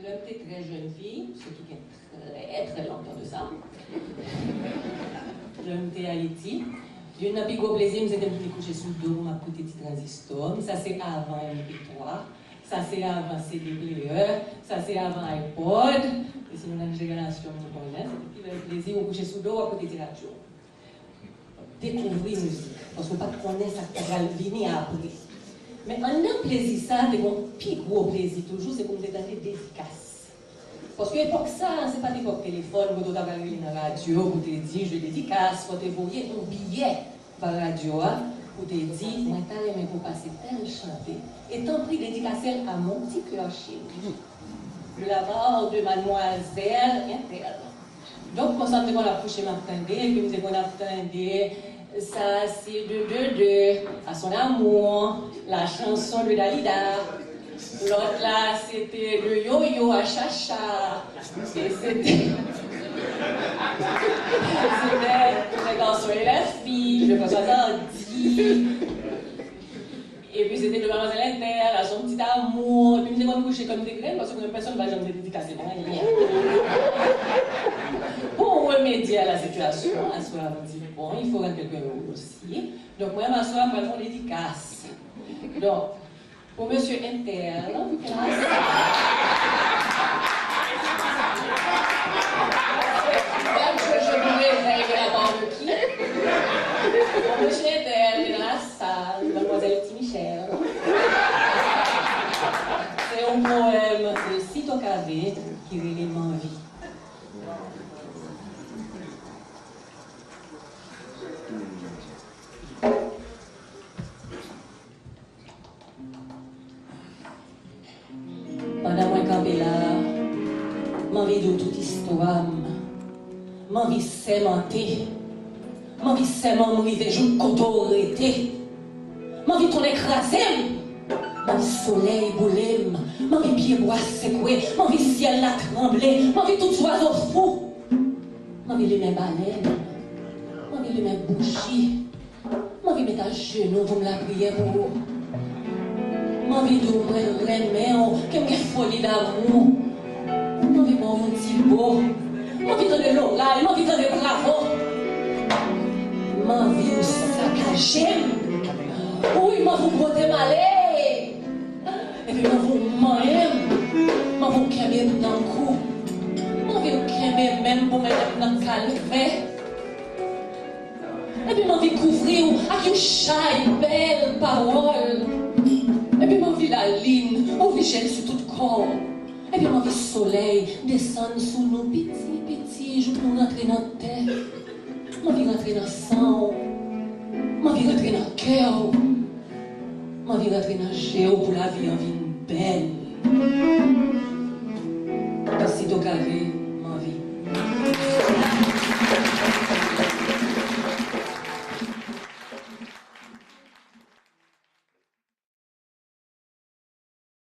J'étais très jeune fille, ce qui est très longtemps de ça. J'étais à Haïti. J'ai eu un plus gros plaisir, c'était de me coucher sous le dos, ma petite transistor. Ça, c'est avant MP3. Ça, c'est avant CD player. Ça, c'est avant iPod. Et sinon, la génération nous connaît. C'était le plaisir de coucher sous le dos à côté de la radio. Découvrir la musique. Parce qu'on ne peut pas connaître ça qui va venir après. Mais un autre plaisir, ça, c'est mon plus gros plaisir toujours, c'est qu'on me donne des dédicaces. Parce que l'époque, ça, c'est pas l'époque téléphone, vous devez avoir une radio, vous te dites, je dédicace, vous devez envoyer un billet par radio, vous te dites, moi, t'as aimé pour passer tel chanter. Et tant pis, dédicacer à mon petit clocher. De la part de mademoiselle Intel. Donc, quand ça me dit qu'on a couché m'attendait, et puis me dit qu'on attendait. Ça, c'est de à son amour, la chanson de Dalida. L'autre là, c'était le yo-yo à Chacha. Et c'était. C'était les garçons et les filles, je pense à ça dit. Et puis c'était de Mademoiselle Inter, à son petit amour. Et puis me dit qu'on coucher comme des graines parce que personne ne va jamais dédicacer. Pour remédier à la situation, un soir, on dit bon, il faut rendre quelqu'un aussi. Donc, moi, ma soeur, va faire une dédicace. Donc, pour monsieur Inter, je voulais régler la barre de qui? Pour monsieur Inter, il est dans la salle, mademoiselle Michel. C'est un poème de Cito Cavé qui est m'envie. Pendant moi campé là, m'envie de toute histoire, m'envie sémenter, m'envie sément mourir jour côté, m'envie ton écrasé, m'envie soleil boulé, m'envie pied bois secoué, m'envie ciel la tremblé, m'envie tout oiseau fou, m'envie les mêmes baleines, m'envie les mêmes bougies, m'envie mettre à genoux pour me la prière pour m'envie d'ouvrir les mains, qu'elle me folie d'amour. M'envie de mon petit beau. M'envie de donner l'oral, m'envie de donner bravo. M'envie de saccager. Oui, m'envie de broder malé. Et puis m'envie de manger. M'envie de qu'aimer dans le cou. M'envie de qu'aimer même pour mettre dans le calvaire. Et puis m'envie de couvrir avec une chaille belle parole. Et puis m'envie la ligne, m'envie gel sur tout le corps. Et puis m'envie soleil, descendre sous nos petits, je pour rentrer dans la tête. M'envie rentrer dans le sang. M'envie rentrer dans le cœur. M'envie rentrer dans le géo pour la vie en vie belle. Merci de garder.